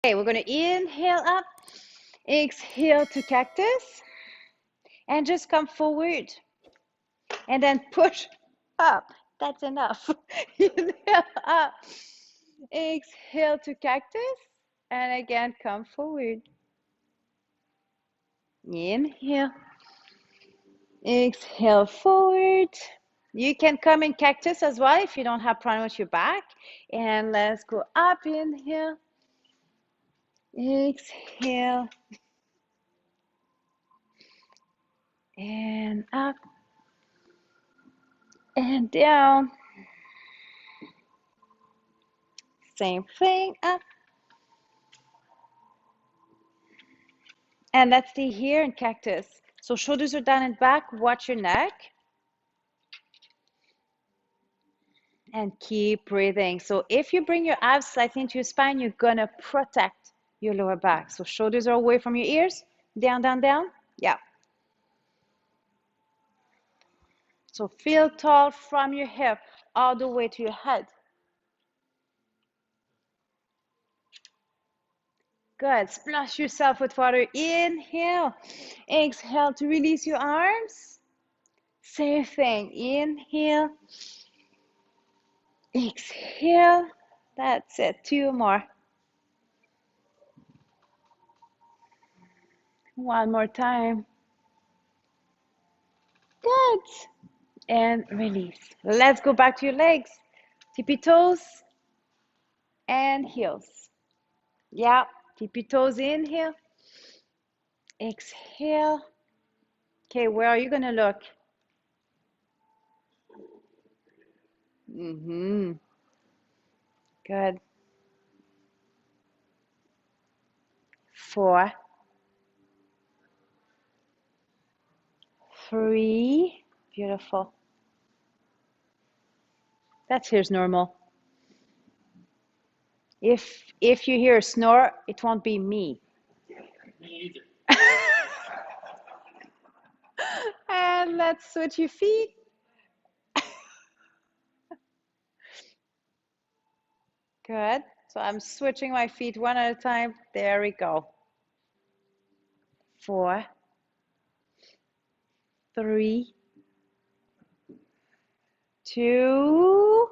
Okay, we're going to inhale up, exhale to cactus, and just come forward. And then push up. That's enough. Inhale up, exhale to cactus, and again, come forward. Inhale, exhale forward. You can come in cactus as well if you don't have problem with your back. And let's go up, inhale, exhale, and up, and down. Same thing, up. And let's stay here in cactus. So shoulders are down and back, watch your neck. And keep breathing. So if you bring your abs slightly into your spine, you're gonna protect your lower back. So shoulders are away from your ears, down, down, down. Yeah. So feel tall from your hip all the way to your head. Good. Splash yourself with water. Inhale. Exhale to release your arms. Same thing. Inhale. Exhale. That's it. Two more. One more time. Good. And release. Let's go back to your legs. Tippy toes and heels. Yeah, tippy toes, inhale. Exhale. Okay, where are you going to look? Good. 4, 3. Beautiful. That's here's normal. If you hear a snore, it won't be me. Me either. And let's switch your feet. Good. So I'm switching my feet one at a time. There we go. 4, 3, 2,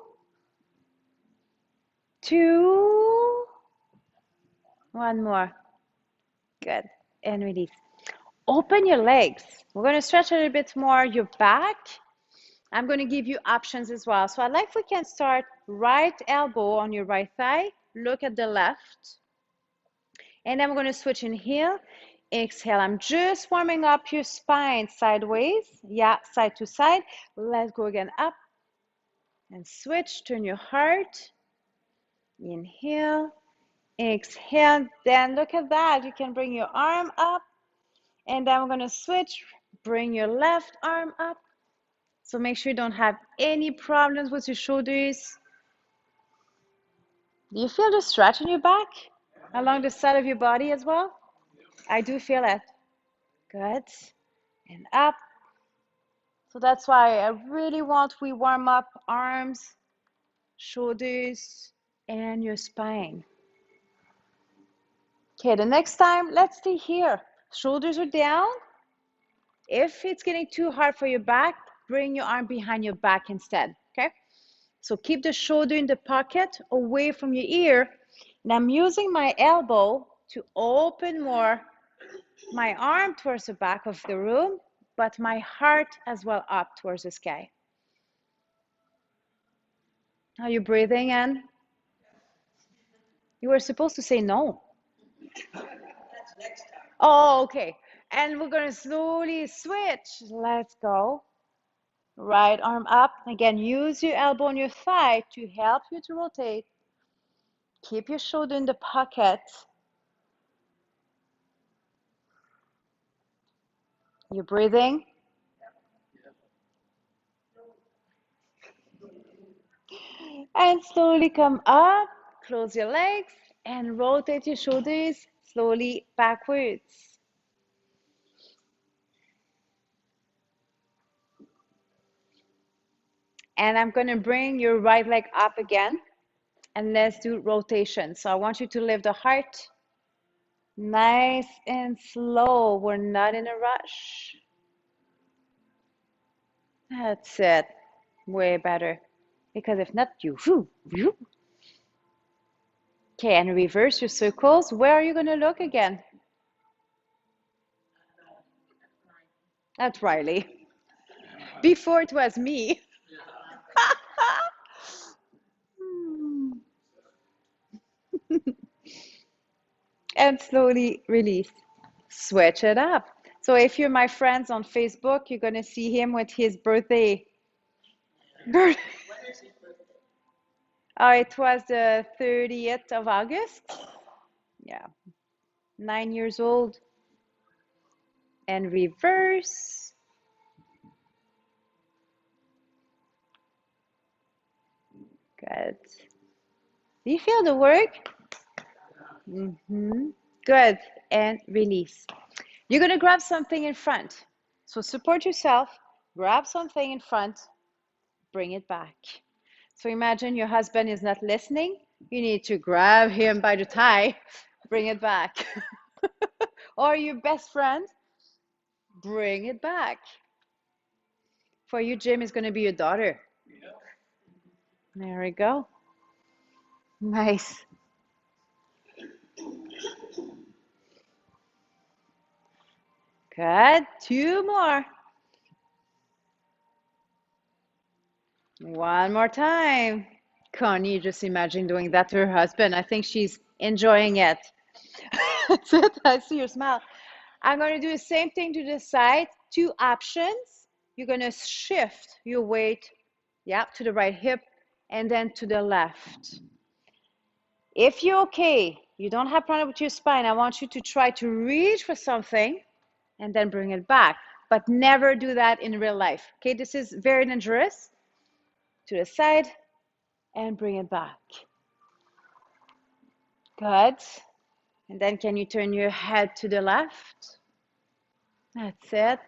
2. One more. Good. And release. Open your legs. We're going to stretch a little bit more your back. I'm going to give you options as well. So I'd like if we can start right elbow on your right thigh. Look at the left. And then we're going to switch. Inhale. Exhale. I'm just warming up your spine sideways. Yeah, side to side. Let's go again. Up. And switch. Turn your heart. Inhale. Exhale. Then look at that. You can bring your arm up. And then we're going to switch. Bring your left arm up. So make sure you don't have any problems with your shoulders. Do you feel the stretch in your back along the side of your body as well? I do feel it. Good. And up. So that's why I really want we warm up arms, shoulders, and your spine. Okay, the next time, let's stay here. Shoulders are down. If it's getting too hard for your back, bring your arm behind your back instead, okay? So keep the shoulder in the pocket away from your ear. And I'm using my elbow to open more my arm towards the back of the room, but my heart as well up towards the sky. Are you breathing in? You were supposed to say no. That's next time. Oh, okay. And we're going to slowly switch. Let's go. Right arm up. Again, use your elbow on your thigh to help you to rotate. Keep your shoulder in the pocket. You breathing? And slowly come up, close your legs, and rotate your shoulders slowly backwards. And I'm going to bring your right leg up again, and let's do rotation. So I want you to lift the heart Nice and slow. We're not in a rush. That's it. Way better. Because if not, you. Okay, and reverse your circles. Where are you going to look again? At Riley. Before it was me. And slowly release. Switch it up. So if you're my friends on Facebook, you're going to see him with his birthday. It was the 30th of August. Yeah, 9 years old. And reverse. Good. Do you feel the work? Good. And release. You're going to grab something in front. So support yourself, grab something in front, bring it back. So imagine your husband is not listening. You need to grab him by the tie, bring it back. Or your best friend, bring it back. For you, Jim is going to be your daughter. There we go. Nice. Good. Two more. One more time. Connie, just imagine doing that to her husband. I think she's enjoying it. That's it. I see your smile. I'm going to do the same thing to the side. Two options. You're going to shift your weight, yeah, to the right hip and then to the left. If you're okay, you don't have problem with your spine, I want you to try to reach for something and then bring it back. But never do that in real life. Okay, this is very dangerous. To the side and bring it back. Good. And then can you turn your head to the left? That's it.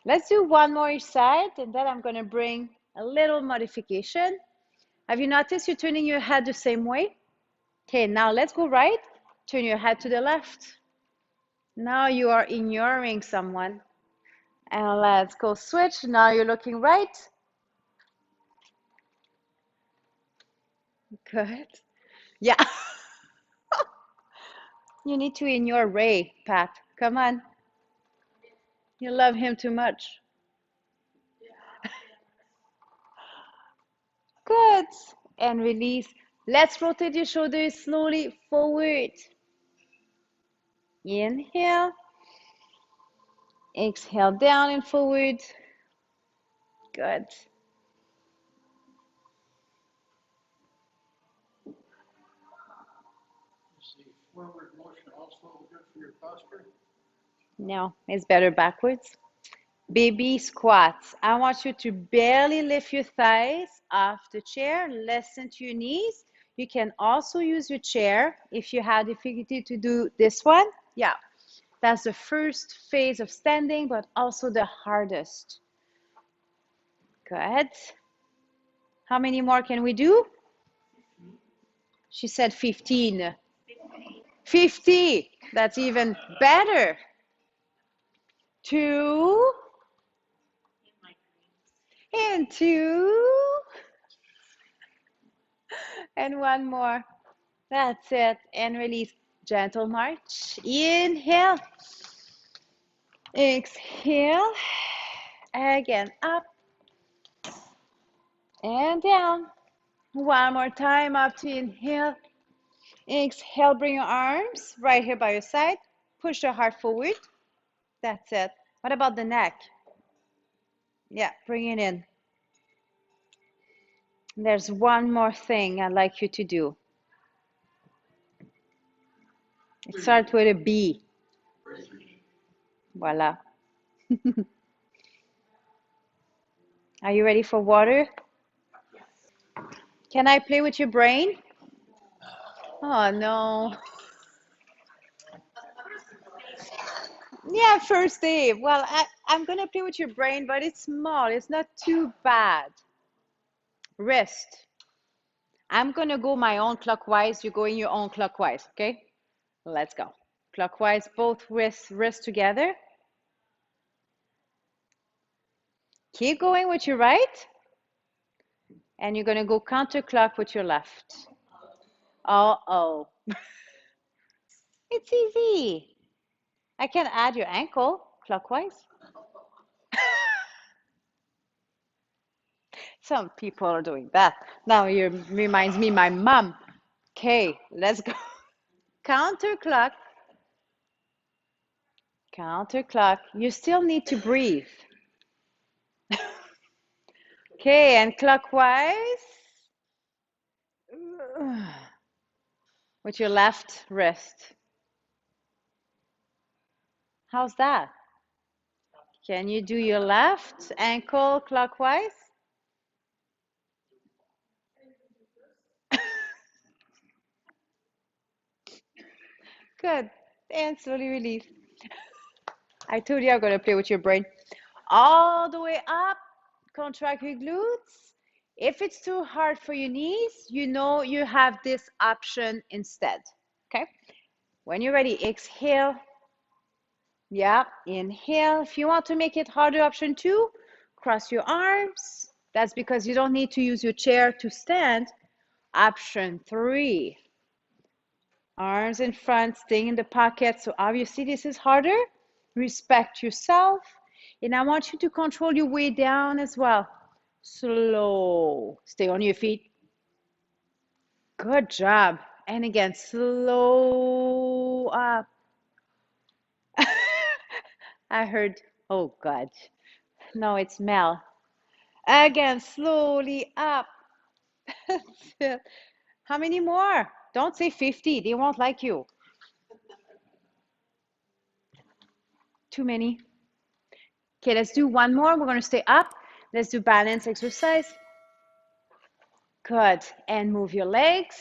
Let's do one more each side, and then I'm going to bring a little modification. Have you noticed you're turning your head the same way? Okay, now let's go right. Turn your head to the left. Now you are ignoring someone. And let's go switch. Now you're looking right. Good. Yeah. You need to ignore Ray, Pat. Come on. You love him too much. Good. And release. Let's rotate your shoulders slowly forward. Inhale. Exhale down and forward. Good. Is the forward motion also good for your posture? No, it's better backwards. Baby squats. I want you to barely lift your thighs off the chair. Listen to your knees. You can also use your chair if you have difficulty to do this one. Yeah, that's the first phase of standing, but also the hardest. Good. How many more can we do? She said 15. 50. That's even better. 2 and 2 and one more. That's it. And release. Gentle march. Inhale. Exhale. Again. Up and down. One more time. Up to inhale. Exhale. Bring your arms right here by your side. Push your heart forward. That's it. What about the neck? Yeah, bring it in. There's one more thing I'd like you to do. It starts with a B. Voila. Are you ready for water? Can I play with your brain? Oh, no. Yeah, first day. Well, I'm going to play with your brain, but it's small. It's not too bad. Wrist. I'm going to go my own clockwise. You're going your own clockwise, okay? Let's go. Clockwise, both wrists together. Keep going with your right. And you're going to go counterclock with your left. Uh-oh. It's easy. I can add your ankle clockwise. Some people are doing that. Now it reminds me my mom. Okay, let's go. Counterclock. Counterclock. You still need to breathe. Okay, and clockwise with your left wrist. How's that? Can you do your left ankle clockwise? Good. And slowly release. I told you I'm going to play with your brain. All the way up. Contract your glutes. If it's too hard for your knees, you know you have this option instead. Okay? When you're ready, exhale. Yeah, inhale. If you want to make it harder, option 2, cross your arms. That's because you don't need to use your chair to stand. Option 3, arms in front, staying in the pocket. So obviously this is harder. Respect yourself. And I want you to control your way down as well. Slow. Stay on your feet. Good job. And again, slow up. I heard, oh God. No, it's Mel. Again, slowly up. How many more? Don't say 50. They won't like you. Too many. Okay, let's do one more. We're going to stay up. Let's do balance exercise. Good. And move your legs.